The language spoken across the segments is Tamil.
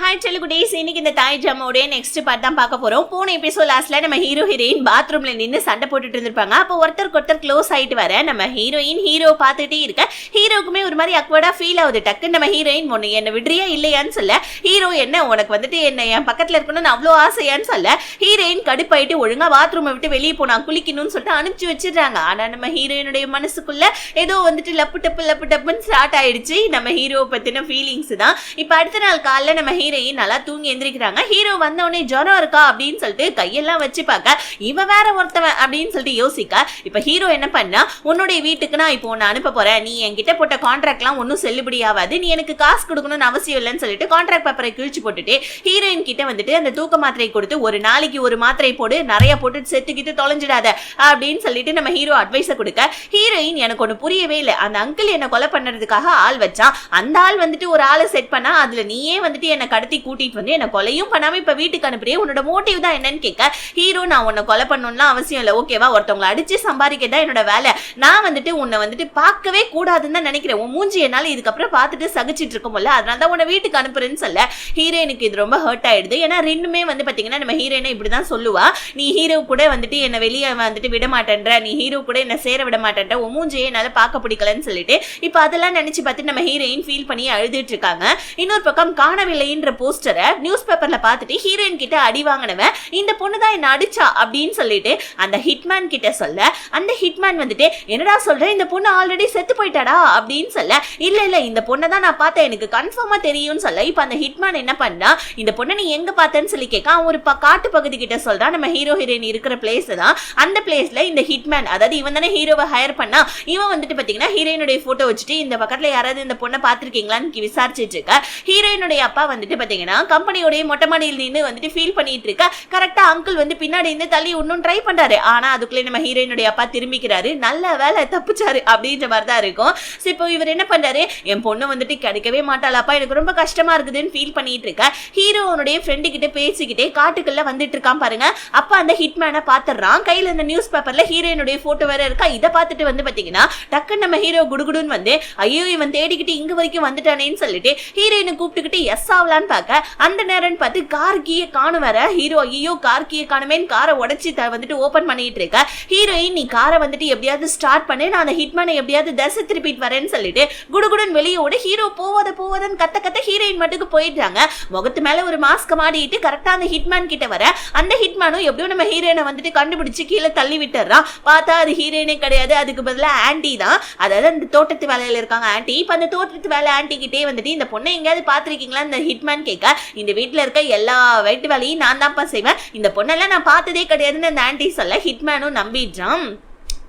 ஹாய் செல்லுகுட்டீஸ், இன்னைக்கு இந்த தாய் ஜாமாவுடைய நெக்ஸ்ட் பார்ட் தான் பார்க்க போறோம். போன எபிசோட் லாஸ்ட்ல நம்ம ஹீரோ ஹீரோயின் பாத்ரூம்ல நின்று சண்டை போட்டுட்டு இருந்திருப்பாங்க. அப்போ ஒருத்தருக்கு ஒருத்தர் க்ளோஸ் ஆயிட்டு வர நம்ம ஹீரோயின் ஹீரோ பார்த்துட்டே இருக்க ஹீரோக்குமே ஒரு மாதிரி அக்வர்டா ஃபீல் ஆகுது. டக்கு நம்ம ஹீரோயின் ஒன்னு என்ன விடுறியா இல்லையான்னு சொல்ல ஹீரோ என்ன உனக்கு வந்துட்டு என்ன என் பக்கத்துல இருக்கணும்னு அவ்வளோ ஆசையான்னு சொல்ல ஹீரோயின் கடுப்பாயிட்டு ஒழுங்கா பாத்ரூமை விட்டு வெளியே போனா குளிக்கணும்னு சொல்லிட்டு அனுப்பிச்சு வச்சிடுறாங்க. ஆனா நம்ம ஹீரோயினுடைய மனசுக்குள்ள ஏதோ வந்துட்டு லப்பு டப்புன்னு ஸ்டார்ட் ஆயிடுச்சு. நம்ம ஹீரோ பத்தின ஃபீலிங்ஸ் தான். இப்ப அடுத்த நாள் காலைல நம்ம ஹீரோயின் நல்லா தூங்கி எந்திரிக்கிறாங்க. ஹீரோ வந்தவனே ஜுரம் இருக்கா அப்படின்னு சொல்லிட்டு கையெல்லாம் வச்சு பார்க்க இவ வேற ஒருத்தவன் அப்படின்னு சொல்லிட்டு யோசிக்க இப்ப ஹீரோ என்ன பண்ணா, உன்னுடைய வீட்டுக்கு நான் இப்போ ஒன்னு அனுப்ப போறேன், நீ என்கிட்ட போட்ட கான்ட்ராக்ட்லாம் ஒன்னும் செல்லுபடி ஆகாது, நீ எனக்கு காசு கொடுக்கணும்னு அவசியம் இல்லைன்னு சொல்லிட்டு கான்ட்ராக்ட் பேப்பரை கிழிச்சு போட்டுட்டு ஹீரோயின் கிட்ட வந்துட்டு அந்த தூக்க மாத்திரை கொடுத்து ஒரு நாளைக்கு ஒரு மாத்திரை போடு, நிறைய போட்டு செத்துக்கிட்டு தொலைஞ்சிடாத அப்படின்னு சொல்லிட்டு நம்ம ஹீரோ அட்வைஸ கொடுக்க ஹீரோயின் எனக்கு ஒண்ணு புரியவே இல்லை, அந்த அங்கிள் என்ன கொலை பண்றதுக்காக ஆள் வச்சான், அந்த ஆள் வந்துட்டு ஒரு ஆளை செட் பண்ணா அதுல நீயே வந்துட்டு என்ன கடத்தி கூட்டிட்டு வந்து என்ன கொலையும் பண்ணாம இப்ப வீட்டுக்கு அனுப்புறியே, உன்னோட மோட்டிவ் தான் என்னன்னு கேட்க ஹீரோ நான் உன்னை கொலை பண்ணணும்லாம் அவசியம் இல்லை, ஓகேவா, ஒருத்தவங்களை அடிச்சு சம்பாதிக்கதான் என்னோட வேலை, நான் வந்துட்டு உன்னை வந்துட்டு பார்க்கவே கூடாதுன்னு தான் நினைக்கிறேன், உன் மூஞ்சி என்னால இதுக்கப்புறம் பார்த்துட்டு சகிச்சிட்டு இருக்கோம்ல, அதனால தான் உன்னை வீட்டுக்கு அனுப்புறேன்னு சொல்ல ஹீரோயினுக்கு இது ரொம்ப ஹர்ட் ஆயிடுது. ஏன்னா ரெண்டுமே வந்து பாத்தீங்கன்னா நம்ம ஹீரோயினை இப்படிதான் சொல்லுவா, நீ ஹீரோ கூட வந்துட்டு என்ன வெளியே வந்துட்டு விட மாட்டேன்ற, நீ ஹீரோ கூட என்ன சேர விட மாட்டேன்ற, உன் மூஞ்சியை என்னால பார்க்க பிடிக்கலன்னு சொல்லிட்டு இப்ப அதெல்லாம் நினைச்சு பார்த்து நம்ம ஹீரோயின் ஃபீல் பண்ணி அழுதுட்டு இருக்காங்க. இன்னொரு பக்கம் காணவில்லைன்ற போஸ்டரை நியூஸ் பேப்பர்ல பார்த்துட்டு ஹீரோயின் கிட்ட அடி வாங்கினவன் இந்த பொண்ணு தான் என்ன அடிச்சா அப்படின்னு சொல்லிட்டு அந்த ஹிட்மேன் கிட்ட சொல்ல அந்த ஹிட்மேன் வந்துட்டு என்னடா சொல்ற, இந்த பொண்ணு ஆல்ரெடி செத்து போயிட்டாடா அப்படின்னு சொல்ல இல்ல இந்த பொண்ணை தான் நான் பார்த்தேன், எனக்கு கன்ஃபார்மா தெரியும்னு சொல்ல இப்ப அந்த ஹிட்மேன் என்ன பண்ணா, இந்த பொண்ணை நீ எங்க பார்த்தேன்னு சொல்லி கேட்க அவன் ஒரு காட்டு பகுதி கிட்ட சொல்றான், நம்ம ஹீரோ ஹீரோயின் இருக்கிற பிளேஸ் தான், அந்த பிளேஸ்ல இந்த ஹிட்மேன் அதாவது இவன் தானே ஹீரோவை ஹையர் பண்ணா, இவன் வந்துட்டு பாத்தீங்கன்னா ஹீரோயினுடைய போட்டோ வச்சுட்டு இந்த பக்கத்துல யாராவது இந்த பொண்ணை பாத்திருக்கீங்களான்னு விசாரிச்சிட்டு இருக்க ஹீரோயினுடைய அப்பா வந்துட்டு பாத்தீங்கன்னா கம்பெனியோடைய மொட்டை மாடியில் நின்று வந்துட்டு ஃபீல் பண்ணிட்டு இருக்க கரெக்டா அங்கிள் வந்து பின்னாடி இருந்து தள்ளி இன்னும் ட்ரை பண்றாரு, ஆனா அதுக்குள்ளே நம்ம ஹீரோயினுடைய அப்பா திரும்பிக்கிறாரு, நல்ல வேலை தப்பிச்சாரு அப்படின்ற மாதிரி தான் இருக்கும். சோ இப்போ இவர் என்ன பண்றாரு, என் பொண்ணு வந்துட்டு கிடைக்கவே மாட்டாளாப்பா, எனக்கு ரொம்ப கஷ்டமா இருக்குதுன்னு ஃபீல் பண்ணிட்டு இருக்க ஹீரோனுடைய ஃப்ரெண்டு கிட்ட பேசிக்கிட்டே காட்டுக்குள்ள வந்துட்டு இருக்கான் பாருங்க. அப்ப அந்த ஹிட்மேனை பாத்துறான், கையில இந்த நியூஸ் பேப்பர்ல ஹீரோயினுடைய போட்டோ வேற இருக்கா, இதை பார்த்துட்டு வந்து பாத்தீங்கன்னா டக்குன்னு நம்ம ஹீரோ குடுகுடுன்னு வந்து ஐயோ இவன் தேடிக்கிட்டு இங்க வரைக்கும் வந்துட்டானேன்னு சொல்லிட்டு ஹீரோயினை கூப்பிட்டுக்கிட்டு எஸ் ஆகலான்னு பார்க்க அந்த நேரம் பார்த்து கார் கீயை காணு வர ஹீரோ ஐயோ கார் கீயை காணுமேன்னு காரை உடைச்சி வந்துட்டு ஓபன் பண்ணிட்டு இருக்க ஹீரோயின் நீ காரை வந்துட்டு எப்படியாவது ஸ்டார்ட் பண்ணு, நான் அந்த ஹிட்மேனை எப்படியாவது தசை திருப்பிட்டு வரேன்னு சொல்லிட்டு குடுகுடன் வெளியோட ஹீரோ போவாதன்னு கத்த ஹீரோயின் மட்டுக்கு போயிட்டாங்க. முகத்து மேல ஒரு மாஸ்க் மாடிட்டு கரெக்டா அந்த ஹிட்மேன் கிட்ட வர அந்த ஹிட்மேனும் எப்படியும் நம்ம ஹீரோயினை வந்துட்டு கண்டுபிடிச்சு கீழே தள்ளி விட்டுறான். பார்த்தா அது ஹீரோயினே கிடையாது, அதுக்கு பதிலா ஆன்டி தான், அதாவது அந்த தோட்டத்து வேலையில இருக்காங்க ஆன்டி. இப்ப அந்த தோட்டத்து வேலை ஆன்டி கிட்டே வந்துட்டு இந்த பொண்ணை எங்கேயாவது பாத்திருக்கீங்களா இந்த ஹிட்மேன் கேட்க இந்த வீட்டுல இருக்க எல்லா வீட்டு வேலையும் நான் தான்ப்பா செய்வேன், இந்த பொண்ணெல்லாம் நான் பார்த்ததே கிடையாதுன்னு அந்த ஆன்டி சொல்ல ஹிட்மேனும் நம்பிடுறான்.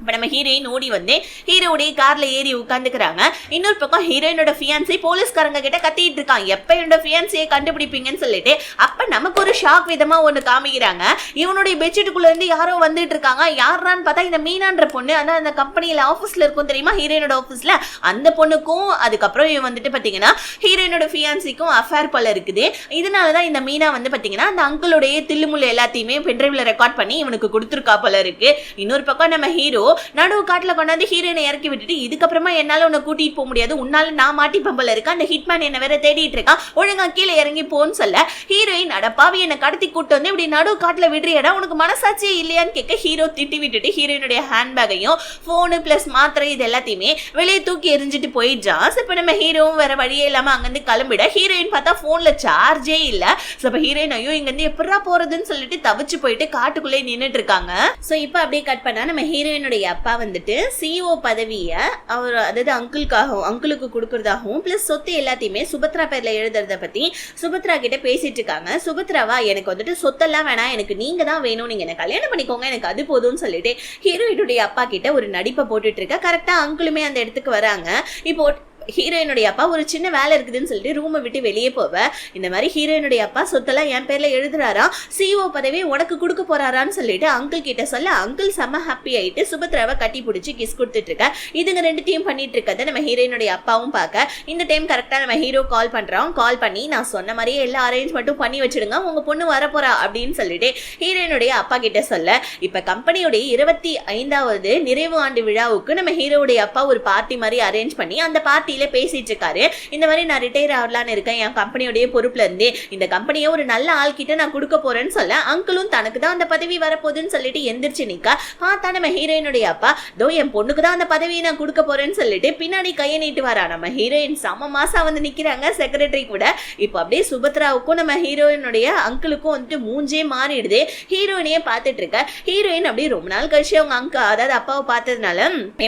இப்போ நம்ம ஹீரோயின் ஓடி வந்து ஹீரோடைய கார்ல ஏறி உட்காந்துக்கிறாங்க. இன்னொரு பக்கம் ஹீரோயினோட ஃபியான்சி போலீஸ்காரங்க கிட்ட கத்திட்டு இருக்கான், எப்ப என்னோட ஃபியான்சியை கண்டுபிடிப்பீங்கன்னு சொல்லிட்டு. அப்ப நமக்கு ஒரு ஷாக் விதமா ஒண்ணு காமிக்கிறாங்க, இவனுடைய பெட்ஷீட்டுக்குள்ள இருந்து யாரோ வந்துட்டு இருக்காங்க. யாரான்னு பார்த்தா இந்த மீனான்ற பொண்ணு, அதான் அந்த கம்பெனியில ஆஃபீஸ்ல இருக்கும் தெரியுமா ஹீரோயினோட ஆஃபீஸ்ல, அந்த பொண்ணுக்கும் அதுக்கப்புறம் இவன் வந்துட்டு பாத்தீங்கன்னா ஹீரோயினோட ஃபியான்சிக்கும் அஃபேர் போல இருக்குது. இதனாலதான் இந்த மீனா வந்து பாத்தீங்கன்னா அந்த அங்கிளுடைய தில்லுமுள்ளு எல்லாத்தையுமே பென்ட்ரைவ்ல ரெக்கார்ட் பண்ணி இவனுக்கு கொடுத்துருக்கா போல இருக்கு. இன்னொரு பக்கம் நம்ம ஹீரோ நடுவு காட்டுல கொண்டாந்து ஹீரோயினை இறக்கி விட்டுட்டு இதுக்கப்புறமா என்னால உன்னை கூட்டிட்டு போக முடியாது, உன்னால நான் மாட்டி பம்பல இருக்கேன், அந்த ஹிட்மேன் என்ன வேற தேடிட்டு இருக்கான், ஒழுங்கா கீழே இறங்கி போன்னு சொல்ல ஹீரோயின் அடப்பாவி என்னை கடத்தி கூட்டு வந்து இப்படி நடுவு காட்டுல விடுறியடா, உனக்கு மனசாட்சியே இல்லையான்னு கேட்க ஹீரோ திட்டி விட்டுட்டு ஹீரோயினுடைய ஹேண்ட்பேக்கையும் போனு பிளஸ் மாத்திரை இது எல்லாத்தையுமே வெளியே தூக்கி எரிஞ்சிட்டு போயிடுறான். இப்ப நம்ம ஹீரோவும் வேற வழியே இல்லாம அங்கிருந்து கிளம்பிட ஹீரோயின் பார்த்தா போன்ல சார்ஜே இல்ல. இப்ப ஹீரோயின் ஐயோ இங்க இருந்து எப்படா போறதுன்னு சொல்லிட்டு தவிச்சு போயிட்டு காட்டுக்குள்ளே நின்னுட்டு இருக்காங்க. சோ இப்ப அப்படியே கட் பண்ணா நம்ம ஹீரோயினுடைய அப்பா வந்துட்டு சிஓ பதவிய அவர் அதாவது அங்கிளுக்கு கொடுக்கறதாகவும் பிளஸ் சொத்து எல்லாத்தையுமே சுபத்ரா பேர்ல எழுதுறத பத்தி சுபத்ரா கிட்ட பேசிட்டு இருக்காங்க. சுபத்ராவா எனக்கு வந்துட்டு சொத்தெல்லாம் வேணாம், எனக்கு நீங்க தான் வேணும், நீங்க என்ன கல்யாணம் பண்ணிக்கோங்க, எனக்கு அது போதும்னு சொல்லிட்டு ஹீரோயினுடைய அப்பா கிட்ட ஒரு நடிப்பை போட்டுட்டு இருக்க. கரெக்டா அங்கிளுமே அந்த இடத்துக்கு வராங்க. இப்போ ஹீரோயினுடைய அப்பா ஒரு சின்ன வேலை இருக்குதுன்னு சொல்லிட்டு ரூமை விட்டு வெளியே போவ இந்த மாதிரி ஹீரோயினுடைய அப்பா சொத்தெல்லாம் என் பேர்ல எழுதுறாரா, சிஓ பதவி உனக்கு கொடுக்க போறாரான்னு சொல்லிட்டு அங்கிள் கிட்ட சொல்ல அங்கிள் செம்ம ஹாப்பி ஆயிட்டு சுபத்ராவை கட்டி பிடிச்சி கிஸ் கொடுத்துட்டு இருக்க. இதுங்க ரெண்டு டீம் பண்ணிட்டு இருக்கத நம்ம ஹீரோயினுடைய அப்பாவும் பார்க்க இந்த டைம் கரெக்டா நம்ம ஹீரோ கால் பண்றோம். கால் பண்ணி நான் சொன்ன மாதிரியே எல்லா அரேஞ்ச்மெண்ட்டும் பண்ணி வச்சிடுங்க, உங்க பொண்ணு வரப்போறா அப்படின்னு சொல்லிட்டு ஹீரோயினுடைய அப்பா கிட்ட சொல்ல இப்ப கம்பெனியுடைய 25வது நிறைவு ஆண்டு விழாவுக்கு நம்ம ஹீரோடைய அப்பா ஒரு பார்ட்டி மாதிரி அரேஞ்ச் பண்ணி அந்த பார்ட்டி மத்தியில பேசிட்டு இருக்காரு. இந்த மாதிரி நான் ரிட்டையர் ஆகலான்னு இருக்கேன் என் கம்பெனியோடைய பொறுப்புல இருந்து, இந்த கம்பெனியை ஒரு நல்ல ஆள் கிட்ட நான் கொடுக்க போறேன்னு சொல்ல அங்கிளும் தனக்கு தான் அந்த பதவி வரப்போகுதுன்னு சொல்லிட்டு எந்திரிச்சு நிக்க பார்த்தா நம்ம ஹீரோயினுடைய அப்பா தோ என் பொண்ணுக்கு தான் அந்த பதவியை நான் கொடுக்க போறேன்னு சொல்லிட்டு பின்னாடி கையை நீட்டு வரா. நம்ம ஹீரோயின் செம மாசா வந்து நிக்கிறாங்க செக்ரட்டரி கூட. இப்ப அப்படியே சுபத்ராவுக்கும் நம்ம ஹீரோயினுடைய அங்கிளுக்கும் வந்துட்டு மூஞ்சே மாறிடுது. ஹீரோயினையே பார்த்துட்டு இருக்க ஹீரோயின் அப்படியே ரொம்ப நாள் கழிச்சு அவங்க அதாவது அப்பாவை பார்த்ததுனால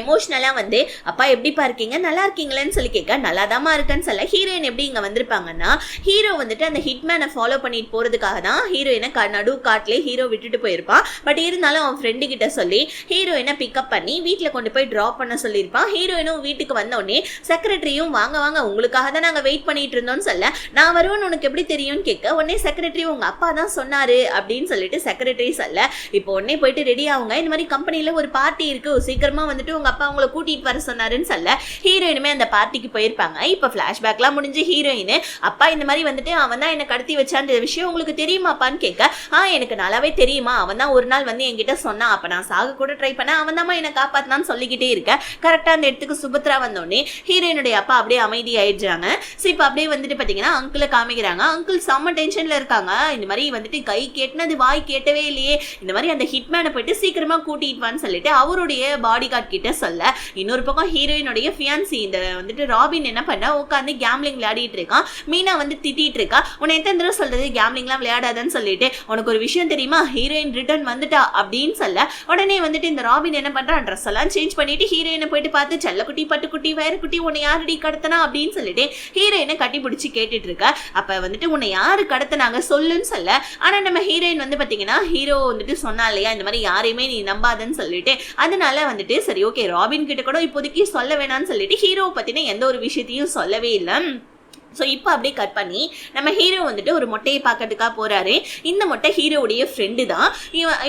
எமோஷனலா வந்து அப்பா எப்படிப்பா இருக்கீங்க நல்லா இருக்கீங்களேன்னு சொல்லி கேட்க நல்லாதாமா இருக்கேன்னு சொல்ல ஹீரோயின் எப்படி இங்க வந்திருப்பாங்கன்னா ஹீரோ வந்துட்டு அந்த ஹிட்மேனை ஃபாலோ பண்ணிட்டு போறதுக்காக தான் ஹீரோயினை நடு காட்டிலே ஹீரோ விட்டுட்டு போயிருப்பான். பட் இருந்தாலும் அவன் ஃப்ரெண்டு கிட்ட சொல்லி ஹீரோயினை பிக்கப் பண்ணி வீட்டுல கொண்டு போய் டிராப் பண்ண சொல்லியிருப்பான். ஹீரோயினும் வீட்டுக்கு வந்த உடனே செக்ரட்டரியும் வாங்க வாங்க உங்களுக்காக தான் நாங்க வெயிட் பண்ணிட்டு இருந்தோம்னு சொல்ல நான் வருவேன்னு உனக்கு எப்படி தெரியும்னு கேட்க உடனே செக்ரட்டரி உங்க அப்பா தான் சொன்னாரு அப்படின்னு சொல்லிட்டு செக்ரட்டரி சொல்ல இப்போ உடனே போயிட்டு ரெடி ஆகுங்க, இந்த மாதிரி கம்பெனில ஒரு பார்ட்டி இருக்கு சீக்கிரமா வந்துட்டு உங்க அப்பா உங்களை கூட்டிட்டு வர சொன்னாருன்னு சொல்ல ஹீரோயினுமே அந்த பார்ட்டிக்கு போயிருப்பாங்க. இப்ப பிளாஷ்பேக்லாம் முடிஞ்சு ஹீரோயின் அப்பா இந்த மாதிரி வந்துட்டு அவன் தான் என்ன கடத்தி வச்சான்ற விஷயம் உங்களுக்கு தெரியுமாப்பான்னு கேட்க எனக்கு நல்லாவே தெரியுமா, அவன் தான் ஒரு நாள் வந்து என்கிட்ட சொன்னான், அப்ப நான் சாக கூட ட்ரை பண்ண அவன் தான் என்ன காப்பாத்தினான்னு சொல்லிக்கிட்டே இருக்க. கரெக்டா அந்த இடத்துக்கு சுபத்ரா வந்தோடனே ஹீரோயினுடைய அப்பா அப்படியே அமைதி ஆயிடுறாங்க. ஸோ இப்போ அப்படியே வந்துட்டு பாத்தீங்கன்னா அங்கிளை காமிக்கிறாங்க. அங்கிள் செம்ம டென்ஷன்ல இருக்காங்க. இந்த மாதிரி வந்துட்டு கை கேட்டினது வாய் கேட்டவே இல்லையே, இந்த மாதிரி அந்த ஹிட்மேனை போயிட்டு சீக்கிரமா கூட்டிட்டு வான்னு சொல்லிட்டு அவருடைய பாடி கார்டு கிட்ட சொல்ல இன்னொரு பக்கம் ஹீரோயினுடைய ஃபியான்சி இந்த வந்துட்டு ராபின் என்ன பண்ண உட்காந்து கேம்லிங் விளையாடிட்டு இருக்கான். மீனா வந்து திட்டிட்டு இருக்கா, உன்னை எத்தனை தடவை சொல்றது கேம்லிங்லாம் விளையாடாதன்னு சொல்லிட்டு, உனக்கு ஒரு விஷயம் தெரியுமா ஹீரோயின் ரிட்டர்ன் வந்துட்டா அப்படின்னு சொல்ல உடனே வந்துட்டு இந்த ராபின் என்ன பண்றான் ட்ரெஸ் எல்லாம் சேஞ்ச் பண்ணிட்டு ஹீரோயினை போயிட்டு பார்த்து செல்லக்குட்டி பட்டுக்குட்டி வயறுக்குட்டி உன்னை யாருடி கடத்தனா அப்படின்னு சொல்லிட்டு ஹீரோயினை கட்டி பிடிச்சி கேட்டுட்டு இருக்க. அப்ப வந்துட்டு உன்னை யாரு கடத்தினாங்க சொல்லுன்னு சொல்ல ஆனா நம்ம ஹீரோயின் வந்து பாத்தீங்கன்னா ஹீரோ வந்துட்டு சொன்னா இல்லையா இந்த மாதிரி யாரையுமே நீ நம்பாதன்னு சொல்லிட்டு அதனால வந்துட்டு சரி ஓகே ராபின் கிட்ட கூட இப்போதைக்கு சொல்ல வேணாம்னு சொல்லிட்டு ஹீரோவை பத்தின எந்த ஒரு விஷயத்தையும் சொல்லவே இல்லை. ஸோ இப்போ அப்படியே கட் பண்ணி நம்ம ஹீரோ வந்துட்டு ஒரு மொட்டையை பார்க்கறதுக்காக போறாரு. இந்த மொட்டை ஹீரோவுடைய ஃப்ரெண்டு தான்.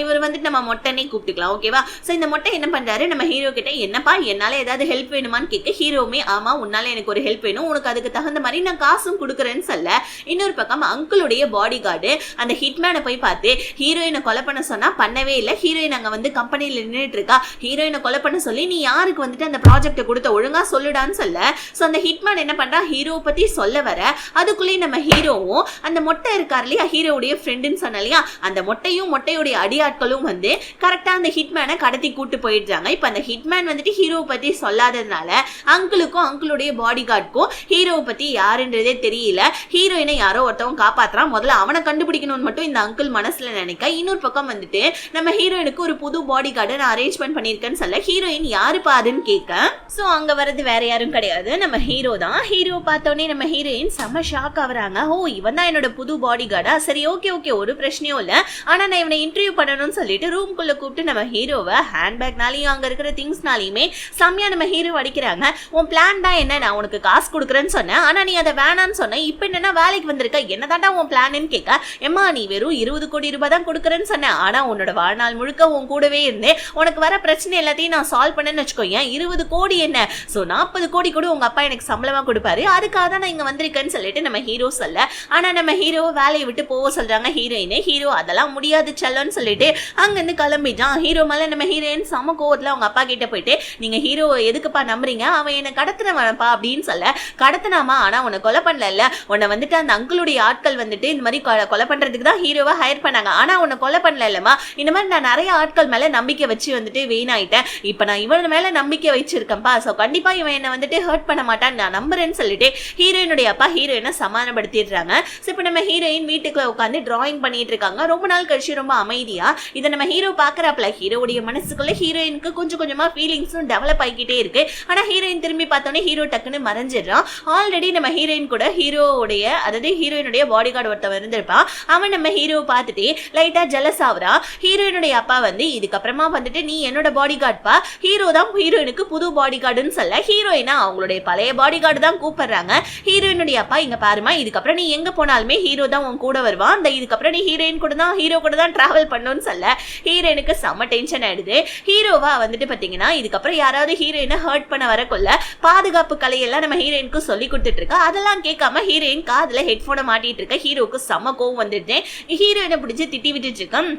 இவர் வந்துட்டு நம்ம மொட்டைனே கூப்பிட்டுக்கலாம் ஓகேவா. ஸோ இந்த மொட்டை என்ன பண்றாரு நம்ம ஹீரோ கிட்ட என்னப்பா என்னால ஏதாவது ஹெல்ப் வேணுமான்னு கேட்க ஹீரோவுமே ஆமா உன்னால எனக்கு ஒரு ஹெல்ப் வேணும், உனக்கு அதுக்கு தகுந்த மாதிரி நான் காசும் கொடுக்குறேன்னு சொல்ல இன்னொரு பக்கம் அங்கிளுடைய பாடி கார்டு அந்த ஹிட்மேனை போய் பார்த்து ஹீரோயினை கொலை பண்ண சொன்னா பண்ணவே இல்லை, ஹீரோயின் அங்கே வந்து கம்பெனியில் நின்றுட்டு இருக்கா, ஹீரோயினை கொலை பண்ண சொல்லி நீ யாருக்கு வந்துட்டு அந்த ப்ராஜெக்டை கொடுத்த ஒழுங்கா சொல்லுடான்னு சொல்ல ஸோ அந்த ஹிட்மேன் என்ன பண்றா ஹீரோவை பத்தி சொல்ல வர அதுக்குள்ளே நம்ம ஹீரோவும் அந்த மொட்டை இருக்கார் இல்லையா ஹீரோவுடைய ஃப்ரெண்டுன்னு சொன்ன இல்லையா அந்த மொட்டையும் மொட்டையுடைய அடியாட்களும் வந்து கரெக்டா அந்த ஹிட்மேனை கடத்தி கூட்டு போயிடுறாங்க. இப்ப அந்த ஹிட்மேன் வந்துட்டு ஹீரோவை பத்தி சொல்லாததுனால அங்கிளுக்கும் அங்கிளுடைய பாடி கார்டுக்கும் ஹீரோவை பத்தி யாருன்றதே தெரியல. ஹீரோயினை யாரோ ஒருத்தவங்க காப்பாத்துறான், முதல்ல அவனை கண்டுபிடிக்கணும்னு மட்டும் இந்த அங்கிள் மனசுல நினைக்க இன்னொரு பக்கம் வந்துட்டு நம்ம ஹீரோயினுக்கு ஒரு புது பாடி கார்டு நான் அரேஞ்ச்மெண்ட் பண்ணிருக்கேன்னு சொல்ல ஹீரோயின் யாரு பாருன்னு கேட்க சோ அங்க வர்றது வேற யாரும் கிடையாது நம்ம ஹீரோ தான். ஹீரோ பார்த்தோன்னே நம்ம ஹீரோயின் செம ஷாக் ஆகுறாங்க. ஓ இவன் தான் என்னோட புது பாடி கார்டா, சரி ஓகே ஓகே ஒரு பிரச்சனையும் இல்ல, ஆனா நான் இவனை இன்டர்வியூ பண்ணணும்னு சொல்லிட்டு ரூம்குள்ள கூப்பிட்டு நம்ம ஹீரோவை ஹேண்ட்பேக்னாலையும் அங்க இருக்கிற திங்ஸ்னாலையுமே செம்மையா நம்ம ஹீரோ அடிக்கிறாங்க. உன் பிளான் தான் என்ன, நான் உனக்கு காசு கொடுக்குறேன்னு சொன்னேன் ஆனா நீ அதை வேணான்னு சொன்ன, இப்ப என்னன்னா வேலைக்கு வந்திருக்க என்னதாண்டா உன் பிளான்னு கேட்க எம்மா நீ வெறும் 20 கோடி ரூபாய் தான் கொடுக்குறேன்னு சொன்னேன், ஆனா உன்னோட வாழ்நாள் முழுக்க உன் கூடவே இருந்தேன், உனக்கு வர பிரச்சனை எல்லாத்தையும் நான் சால்வ் பண்ணேன்னு வச்சுக்கோங்க, 20 கோடி என்ன சோ 40 கோடி கூட உங்க அப்பா எனக்கு சம்பளமா கொடுப்பாரு, அதுக்காக தான் நான் இங்க வந்திருக்கேன்னு சொல்லிட்டு நம்ம ஹீரோ சொல்ல ஆனா நம்ம ஹீரோ வேலையை விட்டு போக சொல்றாங்க ஹீரோயினே. ஹீரோ அதெல்லாம் முடியாது செல்லன்னு சொல்லிட்டு அங்கிருந்து கிளம்பிட்டான். ஹீரோ மேல நம்ம ஹீரோயின் சம கோவத்துல அவங்க அப்பா கிட்ட போயிட்டு நீங்க ஹீரோ எதுக்குப்பா நம்புறீங்க, அவன் என்ன கடத்தினவனப்பா அப்படின்னு சொல்ல கடத்தினாமா ஆனா உன்னை கொலை பண்ணல, உன்னை வந்துட்டு அந்த அங்கிளுடைய ஆட்கள் வந்துட்டு இந்த மாதிரி கொலை பண்றதுக்கு தான் ஹீரோவா ஹையர் பண்ணாங்க, ஆனா உன்னை கொலை பண்ணல இல்லமா, இந்த மாதிரி நான் நிறைய ஆட்கள் மேல நம்பிக்கை வச்சு வந்துட்டு வீணாயிட்டேன், இப்ப நான் இவன் மேல நம்பிக்கை வச்சிருக்கேன்ப்பா, சோ கண்டிப்பா இவன் என்ன வந்துட்டு ஹர்ட் பண்ண மாட்டான் நான் நம்புறேன்னு சொல்லிட்டு ஹீரோயினுடைய அப்பா ஹீரோயினை சமாதானப்படுத்திடுறாங்க. இப்போ நம்ம ஹீரோயின் வீட்டுக்குள்ள உட்காந்து டிராயிங் பண்ணிட்டு இருக்காங்க. ரொம்ப நாள் கழிச்சு ரொம்ப அமைதியா இதை நம்ம ஹீரோ பாக்குறாப்ல ஹீரோடைய மனசுக்குள்ள ஹீரோயினுக்கு கொஞ்சம் கொஞ்சமா ஃபீலிங்ஸும் டெவலப் ஆகிக்கிட்டே இருக்கு. ஆனா ஹீரோயின் திரும்பி பார்த்தோன்னே ஹீரோ டக்குன்னு மறைஞ்சிடறான். ஆல்ரெடி நம்ம ஹீரோயின் கூட ஹீரோவுடைய அதாவது ஹீரோயினுடைய பாடி கார்டு ஒருத்தவன் இருந்திருப்பான். அவன் நம்ம ஹீரோவை பார்த்துட்டு லைட்டா ஜெலஸ் ஆகுறான். ஹீரோயினுடைய அப்பா வந்து இதுக்கப்புறமா வந்துட்டு நீ என்னோட பாடி கார்டுப்பா, ஹீரோ தான் ஹீரோயினுக்கு புது பாடி கார்டுன்னு சொல்ல ஹீரோயினா அவங்களுடைய பழைய பாடி கார்டு தான் கூப்பிடுறாங்க. ஹீரோயினுடைய அப்பா இங்க பாருமா இதுக்கப்புறம் நீ எங்க போனாலுமே ஹீரோ தான் உன் கூட வருவான், அந்த இதுக்கப்புறம் நீ ஹீரோயின் கூட தான் ஹீரோ கூட தான் டிராவல் பண்ணணும்னு சொல்ல ஹீரோயினுக்கு செம்ம டென்ஷன் ஆயிடுது. ஹீரோவா வந்துட்டு பாத்தீங்கன்னா இதுக்கப்புறம் யாராவது ஹீரோயினை ஹர்ட் பண்ண வரக்குள்ள பாதுகாப்பு கலையெல்லாம் நம்ம ஹீரோயினுக்கு சொல்லி கொடுத்துட்டு இருக்கா. அதெல்லாம் கேட்காம ஹீரோயின் காதுல ஹெட்போனை மாட்டிட்டு இருக்க. ஹீரோக்கு செம்ம கோவம் வந்துட்டு ஹீரோயினை பிடிச்சி திட்டி விட்டுட்டு இருக்கேன்.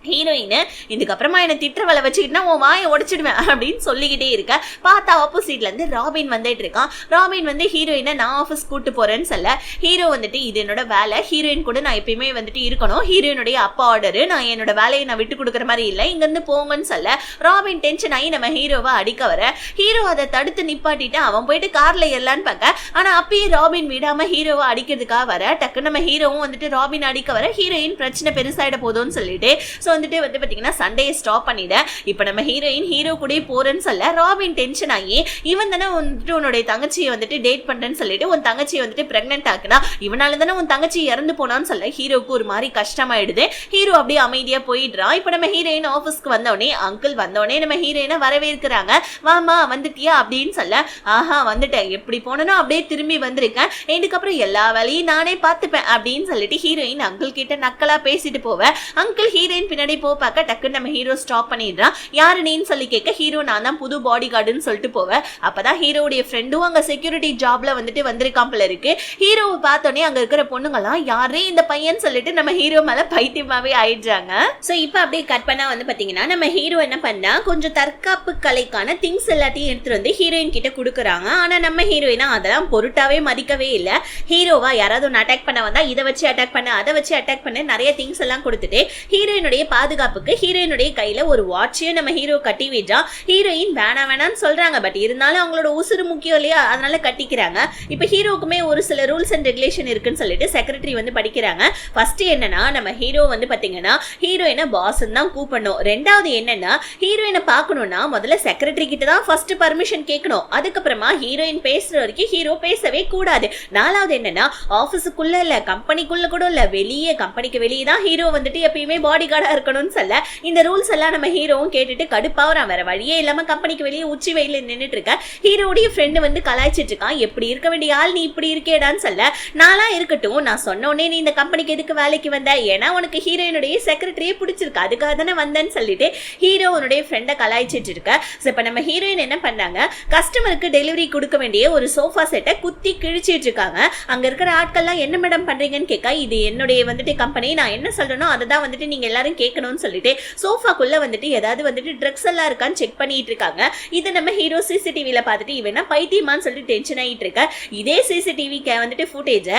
ஹீரோயின் இதுக்கப்புறமா என்ன திட்டவலை வச்சுக்கிட்டா உன் வாயை உடைச்சிடுவேன் அப்படின்னு சொல்லிக்கிட்டே இருக்க. பார்த்தா ஆப்போசிட்ல இருந்து ராபின் வந்துட்டு இருக்கான். ராபின் வந்து ஹீரோயினை நான் ஆஃபீஸ் கூட்டு போறேன்னு சொல்ல, ஹீரோ வந்துட்டு இது என்னோட வேலை, ஹீரோயின் கூட நான் எப்பயுமே வந்துட்டு இருக்கணும், ஹீரோயினுடைய அப்பா ஆர்டரு, நான் என்னோட வேலையை நான் விட்டு கொடுக்குற மாதிரி இல்லை, இங்க இருந்து போங்கன்னு சொல்ல ராபின் டென்ஷன் ஆகி நம்ம ஹீரோவை அடிக்க வர, ஹீரோ அதை தடுத்து நிப்பாட்டிட்டு அவன் போயிட்டு கார்ல ஏறலான்னு பார்க்க, ஆனா அப்பயே ராபின் விடாம ஹீரோவை அடிக்கிறதுக்காக வர, டக்கு நம்ம ஹீரோவும் வந்துட்டு ராபின் அடிக்க வர, ஹீரோயின் பிரச்சனை பெருசாயிட போதும்னு சொல்லிட்டு வந்துட்டு பாத்தீங்கன்னா சண்டையை ஸ்டாப் பண்ணிட. இப்ப நம்ம ஹீரோயின் ஹீரோ கூட போறேன்னு சொல்ல ராபின் டென்ஷன் ஆகி, இவன் தானே வந்துட்டு உன்னுடைய தங்கச்சியை வந்துட்டு டேட் பண்றேன்னு சொல்லிட்டு உன் தங்கச்சியை வந்துட்டு பிரெக்னென்ட் ஆக்குனா, இவனால தானே உன் தங்கச்சி இறந்து போனான்னு சொல்ல ஹீரோக்கு ஒரு மாதிரி கஷ்டமாயிடுது. ஹீரோ அப்படியே அமைதியா போயிடுறான். இப்ப நம்ம ஹீரோயின் ஆபீஸ்க்கு வந்தோடனே அங்கிள் வந்தோடனே நம்ம ஹீரோயினை வரவேற்கிறாங்க. வாமா வந்துட்டியா அப்படின்னு சொல்ல, ஆஹா வந்துட்டேன், எப்படி போனனோ அப்படியே திரும்பி வந்திருக்கேன், இதுக்கப்புறம் எல்லா வேலையும் நானே பார்த்துப்பேன் அப்படின்னு சொல்லிட்டு ஹீரோயின் அங்கிள் கிட்ட நக்கலா பேசிட்டு போவேன். அங்கிள் ஹீரோயின் பின்னாடி போ பார்க்க டக்குன்னு நம்ம ஹீரோ ஸ்டாப் பண்ணிடுறான். யாரு நீன்னு சொல்லி கேட்க, ஹீரோ நான் தான் புது பாடி கார்டுன்னு சொல்லிட்டு போவேன். அப்பதான் ஹீரோடைய ஃப்ரெண்டும் அங்க செக்யூரிட்டி ஜாப்ல வந்துட்டு வந்திருக்கான் போல இருக்கு. ஹீரோவை பார்த்தோன்னே அங்க இருக்கிற பொண்ணுங்களாம் யாரே இந்த பையன் சொல்லிட்டு நம்ம ஹீரோ மேல பைத்தியமாவே ஆயிடுறாங்க. சோ இப்ப அப்படியே கட் பண்ணா வந்து பாத்தீங்கன்னா நம்ம ஹீரோ என்ன பண்ணா கொஞ்சம் தற்காப்பு கலைக்கான திங்ஸ் எல்லாத்தையும் எடுத்துட்டு வந்து ஹீரோயின் கிட்ட கொடுக்குறாங்க. ஆனா நம்ம ஹீரோயினா அதெல்லாம் பொருட்டாவே மதிக்கவே இல்லை. ஹீரோவா யாராவது ஒன்று அட்டாக் பண்ண வந்தா இதை வச்சு அட்டாக் பண்ண, அதை வச்சு அட்டாக் பண்ண, நிறைய திங்ஸ் எல்லாம் கொடுத்துட்டு ஹீரோயினுடைய பாதுகாப்புக்கு ஹீரோயினுடைய கையில ஒரு வாட்சையும் நம்ம ஹீரோ கட்டி விடுறா. ஹீரோயின் வேணான்னு சொல்றாங்க, பட் இருந்தாலும் அவங்களோட உசுறு முக்கியம் இல்லையா, அதனால கட்டிக்கிறாங்க. இப்ப ஹீரோக்குமே ஒரு சில ரூல்ஸ் அண்ட் ரெகுலேஷன் இருக்குன்னு சொல்லிட்டு செக்ரட்டரி வந்து படிக்கிறாங்க. ஃபர்ஸ்ட் என்னன்னா நம்ம ஹீரோ வந்து பாத்தீங்கன்னா ஹீரோயினை பாஸ் தான் கூப்பிடணும். ரெண்டாவது என்னன்னா ஹீரோயினை பார்க்கணும்னா முதல்ல செக்ரட்டரி கிட்ட தான் ஃபர்ஸ்ட் பர்மிஷன் கேட்கணும். அதுக்கப்புறமா ஹீரோயின் பேசுற வரைக்கும் ஹீரோ பேசவே கூடாது. நாலாவது என்னன்னா ஆபீஸுக்குள்ள இல்ல, கம்பெனிக்குள்ள கூட இல்ல, வெளியே கம்பெனிக்கு வெளியே தான் ஹீரோ வந்துட்டு எப்பயுமே பாடி கார்டா இருக்கணும்னு சொல்ல இந்த ரூல்ஸ் எல்லாம் நம்ம ஹீரோவும் கேட்டுட்டு கடுப்பாவறான். வேற வழியே இல்லாம கம்பெனிக்கு வெளியே உச்சி வெயில நின்றுட்டு இருக்க ஹீரோடைய ஃப்ரெண்டு வந்து கலாய்ச்சிட்டு இருக்கான். எப்படி இருக்க வேண்டிய ஆள் நீ இப்படி இருக்கேடான்னு சொல்ல, நானா இருக்கட்டும், நான் சொன்னோடனே நீ இந்த கம்பெனிக்கு எதுக்கு வேலைக்கு வந்த, ஏன்னா உனக்கு ஹீரோயினுடைய செக்ரட்டரியே பிடிச்சிருக்கு, அதுக்காக தானே வந்தேன்னு சொல்லிட்டு ஹீரோனுடைய ஃப்ரெண்டை கலாய்ச்சிட்டு இருக்க. இப்ப நம்ம ஹீரோயின் என்ன பண்ணாங்க, கஸ்டமருக்கு டெலிவரி கொடுக்க வேண்டிய ஒரு சோஃபா செட்டை குத்தி கிழிச்சிட்டு இருக்காங்க. அங்க இருக்கிற ஆட்கள்லாம் என்ன மேடம் பண்றீங்கன்னு கேட்க, இது என்னுடைய வந்துட்டு கம்பெனி, நான் என்ன சொல்றேனோ அதை தான் வந்துட்டு நீங்க எல்லாரும் கேட்கணும்னு சொல்லிட்டு சோஃபாக்குள்ள வந்துட்டு ஏதாவது வந்துட்டு ட்ரக்ஸ் எல்லாம் இருக்கான்னு செக் பண்ணிட்டு இருக்காங்க. இதை நம்ம ஹீரோ சிசிடிவில பார்த்துட்டு இவனா பைத்தியமான்னு சொல்லிட்டு டென்ஷன் ஆகிட்டு இருக்க. இதே சிசிடிவி வந்துட்டு ஃபுட்டேஜ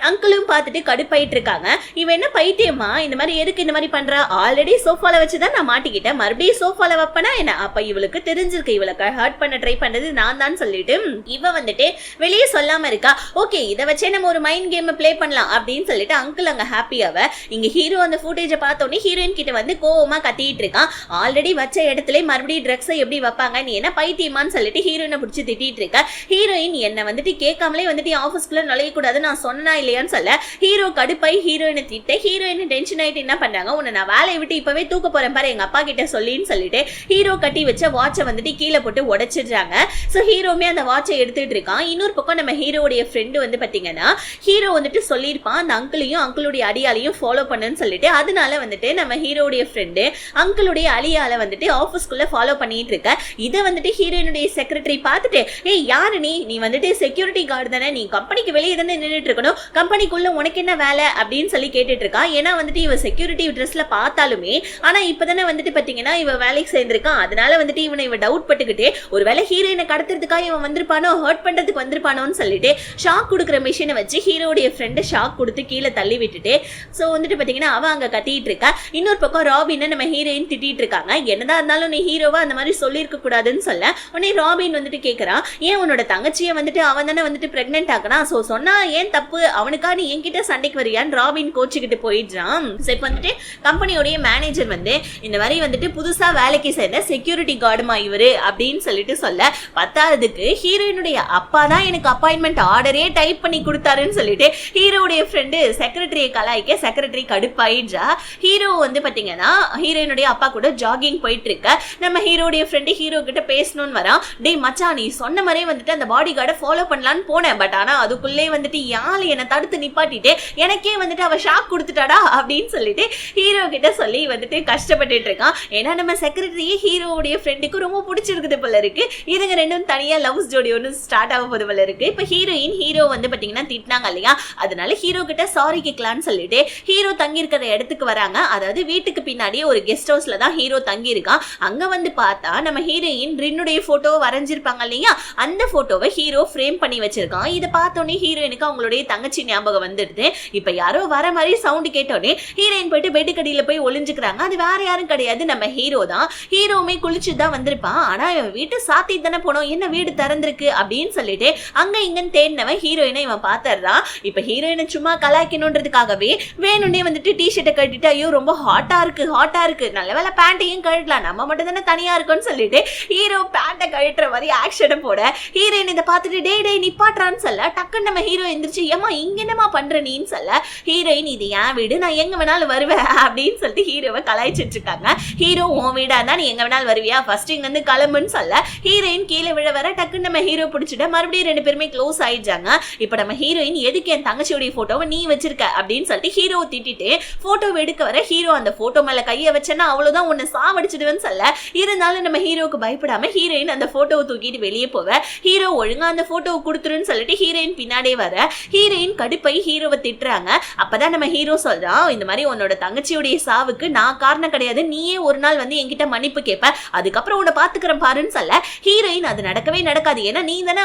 அங்கிளும் பார்த்துட்டு கடுப்பாயிட்டு இருக்காங்க. இவன் என்ன பைத்தியமா, இந்த மாதிரி எதுக்கு இந்த மாதிரி பண்றா, ஆல்ரெடி சோஃபால வச்சுதான் நான் மாட்டிக்கிட்டேன், மறுபடியும் சோஃபால வைப்பனா என்ன, அப்ப இவளுக்கு தெரிஞ்சிருக்கு இவளுக்கு ஹர்ட் பண்ண ட்ரை பண்றது நான் தான் சொல்லிட்டு இவ வந்துட்டு வெளியே சொல்லாம இருக்கா. ஓகே இதை வச்சே நம்ம ஒரு மைண்ட் கேம் பிளே பண்ணலாம் அப்படின்னு சொல்லிட்டு அங்கிள் அங்க ஹாப்பியாவ. இங்க ஹீரோ அந்த ஃபுட்டேஜ பார்த்தோன்னே ஹீரோயின் கிட்ட வந்து கோவமா கத்திட்டு இருக்கான். ஆல்ரெடி வச்ச இடத்துல மறுபடியும் ட்ரக்ஸை எப்படி வைப்பாங்க, நீ என்ன பைத்தியமான்னு சொல்லிட்டு ஹீரோயினை பிடிச்சி திட்டிட்டு இருக்க. ஹீரோயின் என்ன வந்துட்டு கேட்காமலே வந்துட்டு ஆஃபீஸ்க்குள்ள நுழைய கூடாது நான் சொன்னா இல்லையான்னு சொல்ல ஹீரோ கடுப்பாய் ஹீரோயினை திட்ட. ஹீரோயின் டென்ஷன் ஆயிட்டு என்ன பண்றாங்க, உன்னை நான் வேலையை விட்டு இப்பவே தூக்க போறேன் பாரு எங்க அப்பா கிட்ட சொல்லின்னு சொல்லிட்டு ஹீரோ கட்டி வச்ச வாட்சை வந்துட்டு கீழே போட்டு உடைச்சிடுறாங்க. ஸோ ஹீரோமே அந்த வாட்சை எடுத்துட்டு இருக்கான். இன்னொரு பக்கம் நம்ம ஹீரோடைய ஃப்ரெண்டு வந்து பாத்தீங்கன்னா ஹீரோ வந்துட்டு சொல்லியிருப்பான் அந்த அங்கிளையும் அங்கிளுடைய அடியாலையும் ஃபாலோ பண்ணுன்னு சொல்லிட்டு, அதனால வந்துட்டு நம்ம ஹீரோடைய ஃப்ரெண்டு அங்கிளுடைய அழியால வந்துட்டு ஆஃபீஸ்க்குள்ள ஃபாலோ பண்ணிட்டு இருக்க. இதை வந்துட்டு ஹீரோயினுடைய செக்ரட்டரி பார்த்துட்டு, ஏய் யாரு நீ வந்துட்டு செக்யூரிட்டி கார்டு தானே, நீ கம்பெனிக்கு வெளியே தானே நின்றுட்டு இருக்கணும், கம்பெனிக்குள்ள உனக்கு என்ன வேலை அப்படின்னு சொல்லி கேட்டுட்டு இருக்கா. ஏன்னா வந்துட்டு இவ செக்யூரிட்டி ட்ரெஸ்ல பார்த்தாலுமே ஆனா இப்பதானே வந்துட்டு பாத்தீங்கன்னா இவ வேலைக்கு சேர்ந்திருக்கான், அதனால வந்துட்டு இவ டவுட் பட்டுக்கிட்டு ஒருவேளை ஹீரோயினை கடத்துறதுக்காக இவன் வந்திருப்பானோ, ஹர்ட் பண்றதுக்கு வந்திருப்பானோன்னு சொல்லிட்டு ஷாக் கொடுக்குற மிஷினை வச்சு ஹீரோடைய ஃப்ரெண்டை ஷாக் கொடுத்து கீழே தள்ளி விட்டுட்டு சோ வந்துட்டு பாத்தீங்கன்னா அவ அங்க கத்திட்டு இருக்கா. இன்னொரு பக்கம் ராபின் நம்ம ஹீரோயின் திட்டிட்டு இருக்காங்க. என்னதான் இருந்தாலும் நீ ஹீரோவா அந்த மாதிரி சொல்லியிருக்க கூடாதுன்னு சொல்ல உடனே ராபின் வந்துட்டு கேட்கறான், ஏன் உன்னோட தங்கச்சியை வந்துட்டு அவன் தானே வந்துட்டு பிரெக்னென்ட் ஆகனா, சோ சொன்னா ஏன் தப்பு, அவனுக்கா நீ என்கிட்ட சண்டைக்கு வரியான்னு ராபின் கோச்சுக்கிட்டு போயிடுறான். இப்ப வந்துட்டு கம்பெனியோடைய மேனேஜர் வந்து இந்த மாதிரி வந்துட்டு புதுசா வேலைக்கு சேர்ந்த செக்யூரிட்டி கார்டுமா இவரு அப்படின்னு சொல்லிட்டு சொல்ல, பத்தாவதுக்கு ஹீரோயினுடைய அப்பா தான் எனக்கு அப்பாயின்மெண்ட் ஆர்டரே டைப் பண்ணி கொடுத்தாருன்னு சொல்லிட்டு ஹீரோடைய ஃப்ரெண்டு செக்ரட்டரியை கலாய்க்க செக்ரட்டரி கடுப்பாயிடுறா. ஹீரோ வந்து பாத்தீங்கன்னா ஹீரோயினுடைய அப்பா கூட ஜாகிங் போயிட்டு இருக்க. நம்ம ஹீரோடைய ஃப்ரெண்டு ஹீரோ கிட்ட பேசணும்னு வரான். டே மச்சான் நீ சொன்ன மாதிரியே வந்துட்டு அந்த பாடி கார்டை ஃபாலோ பண்ணலான்னு போனேன், பட் ஆனா அதுக்குள்ளே வந்துட்டு யாழ் என்னை தடுத்து நிப்பாட்டிட்டு எனக்கே வந்துட்டு அவ ஷாக் கொடுத்துட்டாடா அப்படின்னு சொல்லிட்டு ஹீரோ கிட்ட சொல்லி வந்துட்டு கஷ்டப்பட்டுட்டு இருக்கான். ஏன்னா நம்ம செக்ரட்டரியே ஹீரோடைய ஃப்ரெண்டுக்கு ரொம்ப பிடிச்சிருக்குது போல இருக்கு. இதுங்க ரெண்டும் தனியா லவ்ஸ் ஜோடி ஒன்று ஸ்டார்ட் ஆக போது போல இருக்கு. இப்ப ஹீரோ வந்து பாத்தீங்கன்னா திட்டினாங்க இல்லையா, அதனால ஹீரோ கிட்ட சாரி கேட்கலான்னு சொல்லிட்டு ஹீரோ தங்கி இருக்கிற இடத்துக்கு வராங்க. அதாவது வீட்டுக்கு பின்னாடி ஒரு கெஸ்ட் ஹவுஸ்ல தான் ஹீரோ தங்கி இருக்கான். அங்க வந்து பார்த்தா நம்ம ஹீரோயின் ரின்னுடைய போட்டோ வரைஞ்சிருப்பாங்க இல்லையா, அந்த போட்டோவை ஹீரோ ஃப்ரேம் பண்ணி வச்சிருக்கான். இதை பார்த்தோன்னே ஹீரோயினுக்கு அவங்களுடைய தங்கச்சி ஞாபகம் வந்துடுது. இப்ப யாரோ வர மாதிரி சவுண்ட் கேட்டோடனே ஹீரோயின் போயிட்டு பெட்டு கடியில போய் ஒளிஞ்சுக்கிறாங்க. அது வேற யாரும் கிடையாது, நம்ம ஹீரோ தான். ஹீரோவுமே குளிச்சு தான் வந்திருப்பான். ஆனா இவன் வீட்டு சாத்தி தானே போனோம், என்ன வீடு திறந்திருக்கு அப்படின்னு சொல்லிட்டு அங்க இங்கன்னு தேடினவன் ஹீரோயினை இவன் பாத்துறான். இப்ப ஹீரோயினை சும்மா கலாய்க்கணுன்றதுக்காகவே வேணும்னே வந்துட்டு டிஷர்ட்டை கட்டிட்டு ஐயோ ரொம்ப ஹாட்டா இருக்கு நல்ல வேலை பேண்ட்டையும் கழட்டலாம், நம்ம மட்டும் தானே தனியா இருக்கோம்னு சொல்லிட்டு ஹீரோ பேண்ட்டை கழட்டுற மாதிரி ஆக்ஷனை போட ஹீரோயின் இதை பார்த்துட்டு டே நிப்பாட்டுறான்னு சொல்ல டக்குன்னு நம்ம ஹீரோ எந்திரிச்சு ஏமா இங்க என்னமா பண்ற நீன்னு சொல்ல ஹீரோயின் இது என் வீடு, நான் எங்க வேணாலும் வருவேன் அப்படின்னு சொல்லிட்டு ஹீரோவை கலாய்ச்சிட்டு இருக்காங்க. ஹீரோ உன் வீடா இருந்தா நீ எங்க வேணாலும் வருவியா, ஃபர்ஸ்ட் இங்க இருந்து கிளம்புன்னு சொல்ல ஹீரோயின் கீழே விழ வர டக்குன்னு நம்ம ஹீரோ பிடிச்சிட்டு மறுபடியும் ரெண்டு பேருமே க்ளோஸ் ஆயிடுச்சாங்க. இப்ப நம்ம ஹீரோயின் எதுக்கு என் தங்கச்சியோடைய போட்டோவை நீ வச்சிருக்க அப்படின்னு சொல்லிட்டு ஹீரோ திட்டிட்டு போட்டோவை எடுக்க வர ஹீரோ அந்த போட்டோ மேல கையை வச்சேன்னா அவ்வளவுதான் உன்னை சாவடிச்சிடுவேன்னு சொல்ல இருந்தாலும் நம்ம ஹீரோக்கு பயப்படாம ஹீரோயின் அந்த போட்டோவை தூக்கிட்டு வெளியே போவ ஹீரோ ஒழுங்கா அந்த போட்டோவை கொடுத்துருன்னு சொல்லிட்டு ஹீரோயின் பின்னாடியே வர ஹீரோயின் கடுப்பை ஹீரோவை திட்டுறாங்க. அப்பதான் நம்ம ஹீரோ சொல்றான் இந்த மாதிரி உன்னோட தங்கச்சியுடைய சாவுக்கு நான் காரணம் கிடையாது, நீயே ஒரு நாள் வந்து என்கிட்ட மன்னிப்பு கேட்ப, அதுக்கப்புறம் உன்னை பாத்துக்கிறேன் பாருன்னு சொல்ல ஹீரோயின் அது நடக்கவே நடக்காது, ஏன்னா நீ தானே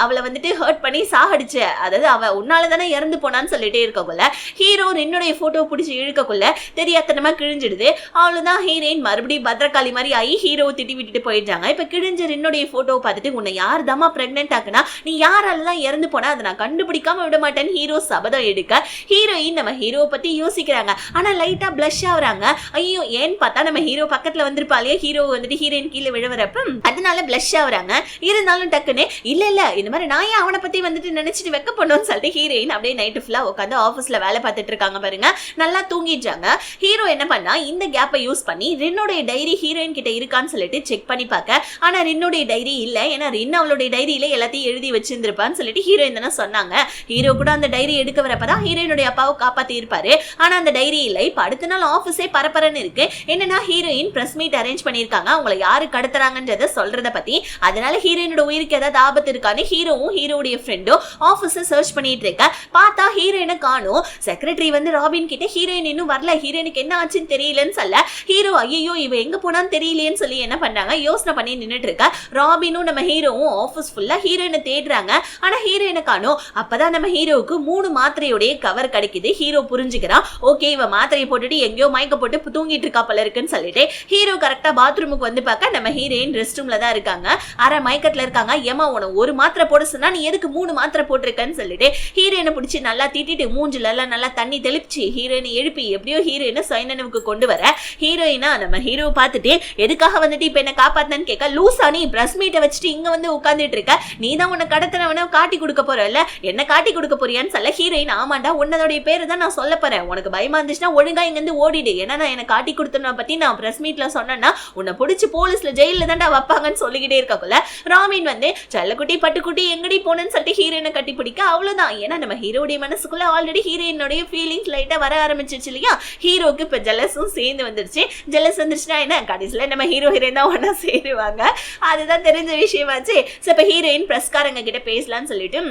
அவளை வந்துட்டு ஹர்ட் பண்ணி சாகடிச்ச, அதாவது அவ உன்னால தானே இறந்து போனான்னு சொல்லிட்டே இருக்கக்குள்ள ஹீரோ என்னுடைய போட்டோ பிடிச்சி இழுக்கக்குள்ள தெரியாதனமா கிழிஞ்சிடுது. அவ்வளவுதான் ஹீரோயின் மறுபடியும் பத்திரகாளி மாதிரி ஆகி ஹீரோவை திட்டி விட்டுட்டு போயிட்டாங்க. இப்ப கிழிஞ்ச என்னுடைய போட்டோவை பார்த்துட்டு உன்னை யார் தாமா பிரெக்னென்ட் ஆக்குனா, நீ யாரால தான் இறந்து போனா அதை நான் கண்டுபிடிக்காம விட மாட்டேன்னு ஹீரோ சபதம் எடுக்க ஹீரோயின் நம்ம ஹீரோவை பத்தி யோசிக்கிறாங்க. ஆனா லைட்டா பிளஷ் ஆகுறாங்க. ஐயோ ஏன்னு பார்த்தா நம்ம ஹீரோ பக்கத்துல வந்திருப்பாலே ஹீரோ வந்துட்டு ஹீரோயின் கீழே விழுவறப்ப அதனால பிளஷ் ஆகுறாங்க. இருந்தாலும் டக்குன்னு இல்ல இந்த மாதிரி நான் ஏன் அவனை பத்தி வந்துட்டு நினைச்சிட்டு வெக்க பண்ணணும்னு சொல்லிட்டு ஹீரோயின் அப்படியே நைட்டு ஃபுல்லா உட்காந்து ஆஃபீஸ்ல வேலை பார்த்துட்டு இருக்காங்க பாருங்க. நல்லா தூங்கிட்டாங்க. ஹீரோ என்ன பண்ணா இந்த கேப்பை யூஸ் பண்ணி ரின்னுடைய டைரி ஹீரோயின் கிட்ட இருக்கான்னு சொல்லிட்டு செக் பண்ணி பார்க்க ஆனா ரின்னுடைய டைரி இல்ல, ஏன்னா ரின் அவளுடைய டைரியில எல்லாத்தையும் எழுதி வச்சிருந்திருப்பான்னு சொல்லிட்டு ஹீரோயின் தானே சொன்னாங்க. ஹீரோ கூட அந்த டைரி எடுக்க வரப்பதான் ஹீரோயினுடைய அப்பாவை காப்பாத்தி இருப்பாரு. ஆனா அந்த டைரி இல்லை. இப்ப அடுத்த நாள் ஆபீஸே பரபரன்னு இருக்கு. என்னன்னா ஹீரோயின் பிரஸ் மீட் அரேஞ்ச் பண்ணிருக்காங்க அவங்களை யாரு கடத்துறாங்கன்றத சொல்றத பத்தி. அதனால ஹீரோயினோட உயிருக்கு ஏதாவது ஆபத்து இருக்கான்னு ஹீரோவும் ஹீரோடைய ஃப்ரெண்டும் ஆபீஸ சர்ச் பண்ணிட்டு இருக்க. பார்த்தா ஹீரோயினை காணும். செக்ரட்டரி வந்து ராபின் கிட்ட ஹீரோயின் இன்னும் வரல, ஹீரோயினுக்கு என்ன ஆச்சுன்னு தெரியலன்னு சொல்ல ஹீரோ ஐயோ இவ எங்க போனான்னு தெரியலையேன்னு சொல்லி என்ன பண்ணாங்க யோசனை பண்ணி நின்னுட்டு இருக்க. ராபினும் நம்ம ஹீரோவும் ஆபீஸ் ஃபுல்லா ஹீரோயினை தேடுறாங்க. ஆனா ஹீரோயினை காணும். அப்பதான் நம்ம ஹீரோவுக்கு 3 மாத்திரையோடைய கவர் கிடைக்குது. ஹீரோ புரிஞ்சுக்கிறான், ஓகே இவ மாத்திரையை போட்டுட்டு எங்கேயோ மயக்க போட்டு தூங்கிட்டு இருக்கா போல இருக்குன்னு சொல்லிட்டு ஹீரோ கரெக்டா பாத்ரூமுக்கு வந்து பார்க்க நம்ம ஹீரோயின் ரெஸ்ட் ரூம்ல தான் இருக்காங்க. அரை மயக்கத்துல இருக்காங்க. ஏமா உனக்கு ஒரு மாத்திரை போட சொன்னா நீ எதுக்கு 3 மாத்திரை போட்டிருக்கன்னு சொல்லிட்டு ஹீரோயினை பிடிச்சி நல்லா திட்டிட்டு மூஞ்சில எல்லாம் நல்லா தண்ணி தெளிச்சு ஹீரோயினை எழுப்பி எப்படியோ ஹீரோயினை சுயநினைவுக்கு கொண்டு வர ஹீரோயினா நம்ம ஹீரோவை பார்த்துட்டு எதுக்காக வந்துட்டு இப்ப என்ன காப்பாத்தனு கேட்க லூசா நீ பிரஸ் மீட்டை வச்சுட்டு இங்க வந்து உட்கார்ந்துட்டு இருக்க, நீ தான் உன்னை கடத்தினவன காட்டி கொடுக்க போறல, என்ன காட்டி கொடுக்க போறியான்னு சொல்ல ஹீரோயின் ஆமாண்டா உன்னதோடைய பேரு தான் நான் சொல்ல போறேன், உனக்கு பயமா இருந்துச்சுன்னா ஒழுங்கா இங்க இருந்து ஓடிடு, ஏன்னா நான் என்ன காட்டி கொடுத்தன பத்தி நான் பிரஸ் மீட்ல சொன்னேன்னா உன்னை பிடிச்சி போலீஸ்ல ஜெயில தான்டா வைப்பாங்கன்னு சொல்லிக்கிட்டே இருக்கக்குள்ள ராமின் வந்து செல்லக்குட்டி பட்டுக்குட்டி எங்கடி போனன்னு சொல்லிட்டு ஹீரோயினை கட்டி பிடிக்க அவ்வளவுதான். ஏன்னா நம்ம ஹீரோடைய மனசுக்குள்ள ஆல்ரெடி ஹீரோயினுடைய ஃபீலிங்ஸ் லைட்டா வர ஆரம்பிச்சிருச்சு இல்லையா. ஹீரோக்கு இப்ப ஜெலஸும் சேர்ந்து வந்துருச்சு. ஜெலஸ் வந்துருச்சுன்னா என்ன கடைசியில நம்ம ஹீரோ ஹீரோயின் தான் ஒன்னா சேருவாங்க. அதுதான் தெரிஞ்ச விஷயமாச்சு. இப்ப ஹீரோயின் பிரஸ்காரங்க கிட்ட பேசலாம்னு சொல்லிட்டு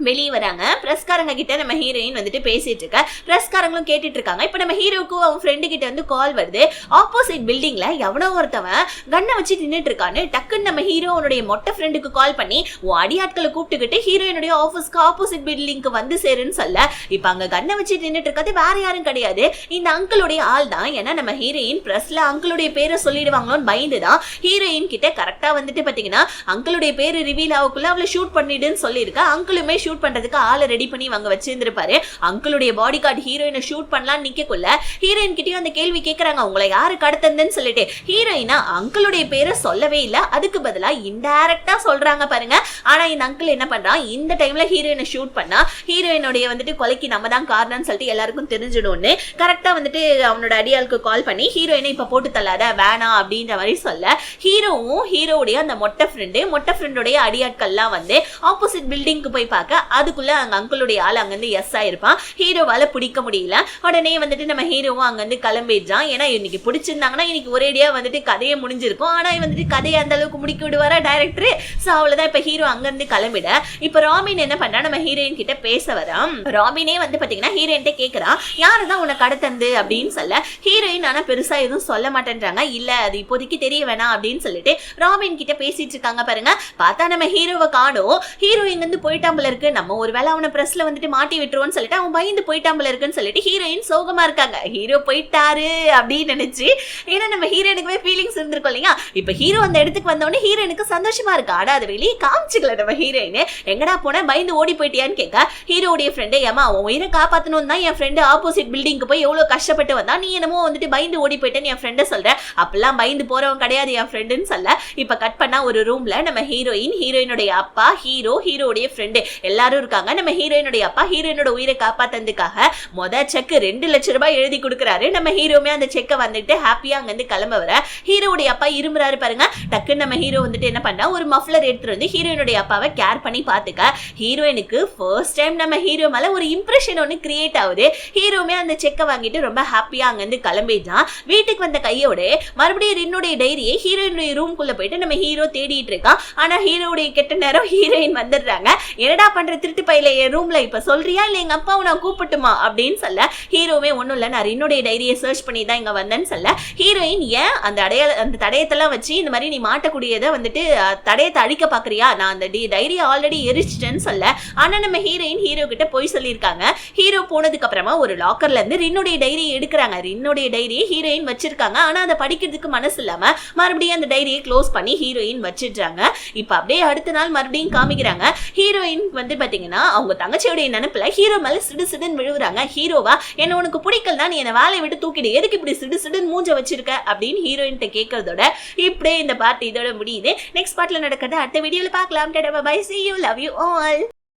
வெளியே வராங்க. பிரஸ்காரங்க கிட்ட நம்ம ஹீரோயின் வந்துட்டு பேசிட்டு இருக்க. பிரஸ்காரங்களும் கேட்டுட்டு இருக்காங்க. இப்ப நம்ம ஹீரோக்கும் அவன் ஃப்ரெண்டு கிட்ட வந்து கால் வருது. ஆப்போசிட் பில்டிங்ல எவனோ ஒருத்தவன் கண்ணை வச்சு நின்றுட்டு இருக்கான்னு டக்குன்னு நம்ம ஹீரோ அவனுடைய மொட்டை ஃப்ரெண்டுக்கு கால் பண்ணி அடியாட்களை கூப்பிட்டுக்கிட்டு ஹீரோயினுடைய ஆபீஸ்க்கு ஆப்போசிட் பில்டிங்க்கு வந்து சேருன்னு சொல்ல இப்ப அங்க கண்ணை வச்சு நின்றுட்டு இருக்காது வேற யாரும் கிடையாது, இந்த அங்கிளுடைய ஆள் தான். ஏன்னா நம்ம ஹீரோயின் பிரஸ்ல அங்கிளுடைய பேரை சொல்லிடுவாங்களோன்னு பயந்துதான் ஹீரோயின் கிட்ட கரெக்டா வந்துட்டு பாத்தீங்கன்னா அங்கிளுடைய பேரு ரிவீல் ஆகக்குள்ள அவளை ஷூட் பண்ணிடுன்னு சொல்லியிருக்கா. அங்கிளுமே ஷூட் பண்றதுக்கு ஆளை ரெடி பண்ணி வாங்க வச்சிருந்திருப்பாரு. அங்கிளுடைய பாடி கார்டு ஹீரோயினை ஷூட் பண்ணலாம் நிக்கக்குள்ள ஹீரோயின் கிட்டயும் அந்த கேள்வி கேட்கறாங்க உங்களை யாரு கடத்ததுன்னு சொல்லிட்டு ஹீரோயினா அங்கிளுடைய பேரை சொல்லவே இல்லை, அதுக்கு பதிலா இன்டைரக்டா சொல்றாங்க பாருங்க. ஆனா இந்த அங்கிள் என்ன பண்றான் இந்த டைம்ல ஹீரோயினை ஷூட் பண்ணா ஹீரோயினுடைய வந்துட்டு கொலைக்கு நம்ம தான் காரணம்னு சொல்லிட்டு எல்லாருக்கும் தெரிஞ்சிடும்னு கரெக்டா வந்துட்டு அவனோட அடியாளுக்கு கால் பண்ணி ஹீரோயினை இப்ப போட்டு தள்ளாத வேணாம் அப்படின்ற மாதிரி சொல்ல ஹீரோவும் ஹீரோடைய அந்த மொட்டை ஃப்ரெண்டுடைய அடியாட்கள்லாம் வந்து ஆப்போசிட் பில்டிங்க்கு போய் பார்க்க அதுக்குள்ள அங்க அங்கிளுடைய ஆள் அங்கிருந்து எஸ் ஆயிருப்பான். ஹீரோவால பிடிக்க முடியல. உடனே வந்துட்டு நம்ம ஹீரோவும் அங்கிருந்து கிளம்பிடுறான். ஏன்னா இன்னைக்கு பிடிச்சிருந்தாங்கன்னா இன்னைக்கு ஒரேடியா வந்துட்டு கதையை முடிஞ்சிருக்கும். ஆனா வந்துட்டு கதையை அந்த அளவுக்கு முடிக்க விடுவாரா டைரக்டர்? சோ அவ்வளவுதான். இப்ப ஹீரோ அங்கிருந்து கிளம்பிட இப்ப ராபின் என்ன பண்றா, நம்ம ஹீரோயின் கிட்ட பேச வரான். ராபினே வந்து பாத்தீங்கன்னா ஹீரோயின்ட்ட கேக்குறான், யாருதான் உனக்கு கடத்தந்து அப்படின்னு சொல்ல. ஹீரோயின் ஆனா பெருசா எதுவும் சொல்ல மாட்டேன்றாங்க. இல்ல அது இப்போதைக்கு தெரிய வேணாம் அப்படின்னு சொல்லிட்டு ராபின் கிட்ட பேசிட்டு இருக்காங்க. பாருங்க, பார்த்தா நம்ம ஹீரோவை காணோம். ஹீரோ இங்க இருந்து போயிட்டாம்பல இருக்கு. நம்ம ஒருவேளை அவனை பிரஸ்ல வந்துட்டு மாட்டி விட்டுருவோம்னு சொல்லிட்டு அவன் பயந்து போயிட்டாம்பல இருக்குன்னு சொல்லிட்டு ஹீரோயின் சோகமா இருக்காங்க. ஹீரோ போயிட்டாரு அப்படின்னு நினைச்சு, ஏன்னா நம்ம ஹீரோயினுக்குமே ஃபீலிங்ஸ் இருந்திருக்கும் இல்லையா. இப்ப ஹீரோ அந்த இடத்துக்கு வந்தோடனே ஹீரோயினுக்கு சந்தோஷமா இருக்கு. ஆனா அது வெளியே காமிச்சுக்கல. நம்ம ஹீரோயின் எங்கடா போன, பயந்து ஓடி போயிட்டியான்னு கேட்க ஹீரோடைய ஃப்ரெண்டு, ஏமா அவன் உயிரை காப்பாத்தணும் தான் என் ஃப்ரெண்டு ஆப்போசிட் பில்டிங்க்கு போய் எவ்வளவு கஷ்டப்பட்டு வந்தா, நீ என்னமோ வந்துட்டு பயந்து ஓடி போயிட்டேன்னு என் ஃப்ரெண்ட சொல்ற. அப்பெல்லாம் பயந்து போறவன் கிடையாது என் ஃப்ரெண்டுன்னு சொல்ல. இப்ப கட் பண்ணா ஒரு ரூம்ல நம்ம ஹீரோயினுடைய அப்பா, ஹீரோடைய ஃப்ரெண்டு எல்லாரும் இருக்காங்க. நம்ம ஹீரோயினுடைய அப்பா ஹீரோயினோட உயிரை காப்பாத்ததுக்காக செக் 2 லட்சம் ரூபாய் எழுதி கொடுக்குறாரு. நம்ம ஹீரோமே அந்த செக்கை வந்துட்டு ஹாப்பியா அங்க இருந்து கிளம்ப வர ஹீரோடைய அப்பா இருமுறாரு பாருங்க. டக்குன்னு நம்ம ஹீரோ வந்துட்டு என்ன பண்ணா, ஒரு மஃப்ளர் எடுத்துட்டு வந்து ஹீரோயினுடைய அப்பாவை கேர் பண்ணி பாத்துக்க. ஹீரோயினுக்கு ஃபர்ஸ்ட் டைம் நம்ம ஹீரோ மேல ஒரு இம்ப்ரெஷன் ஒன்னு கிரியேட் ஆகுது. ஹீரோமே அந்த செக்கை வாங்கிட்டு ரொம்ப ஹாப்பியா அங்க இருந்து கிளம்பிட்டான். வீட்டுக்கு வந்த கையோட மறுபடியும் ரின்னுடைய டைரியை ஹீரோயினுடைய ரூம்குள்ள போயிட்டு நம்ம ஹீரோ தேடிட்டு இருக்கான். ஆனா ஹீரோடைய கெட்ட நேரம் ஹீரோயின் வந்துடுறாங்க. என்னடா பண்ற திருட்டு பையில என் ரூம்ல, இப்ப சொல்றியா இல்ல எங்க அப்பாவை நான் கூப்பிட்டுமா அப்படின்னு சொல்ல. ஹீரோவே ஒண்ணும் இல்ல, நான் ரின்னுடைய டைரியை சர்ச் பண்ணி தான் இங்க வந்தேன்னு சொல்ல. ஹீரோயின் ஏன் அந்த தடயத்தெல்லாம் வச்சு இந்த மாதிரி நீ மாட்டக்கூடியதை வந்துட்டு தடயத்தை அழிக்க பாக்குறியா, நான் அந்த டைரியை ஆல்ரெடி எரிச்சிட்டேன்னு சொல்ல. ஆனா நம்ம ஹீரோ கிட்ட போய் சொல்லியிருக்காங்க. ஹீரோ போனதுக்கு அப்புறமா ஒரு லாக்கர்ல இருந்து ரின்னுடைய டைரியை எடுக்கிறாங்க. ரின்னுடைய டைரியை ஹீரோயின் வச்சிருக்காங்க. ஆனா அதை படிக்கிறதுக்கு மனசு இல்லாம மறுபடியும் அந்த டைரியை க்ளோஸ் பண்ணி ஹீரோயின் வச்சிடுறாங்க. இப்ப அப்படியே அடுத்த நாள் மறுபடியும் காமிக்கிறாங்க. ஹீரோயின் வந்து பாத்தீங்கன்னா அவங்க தங்கச்சியோடைய நினைப்புல ஹீரோ மேல சிடுன்னு விழுவுறாங்க. ஹீரோவா, என்ன உனக்கு பிடிக்கலனா நீ என்ன வேலையை விட்டு தூக்கிடு, எதுக்கு இப்படி சிடுன்னு மூஞ்ச வச்சிருக்க அப்படின்னு ஹீரோயின் கேட்கறதோட இப்படியே இந்த பார்ட் இதோட முடியுது. நெக்ஸ்ட் பார்ட்ல நடக்கிறத அடுத்த வீடியோல பார்க்கலாம். Bye, see you, love you all.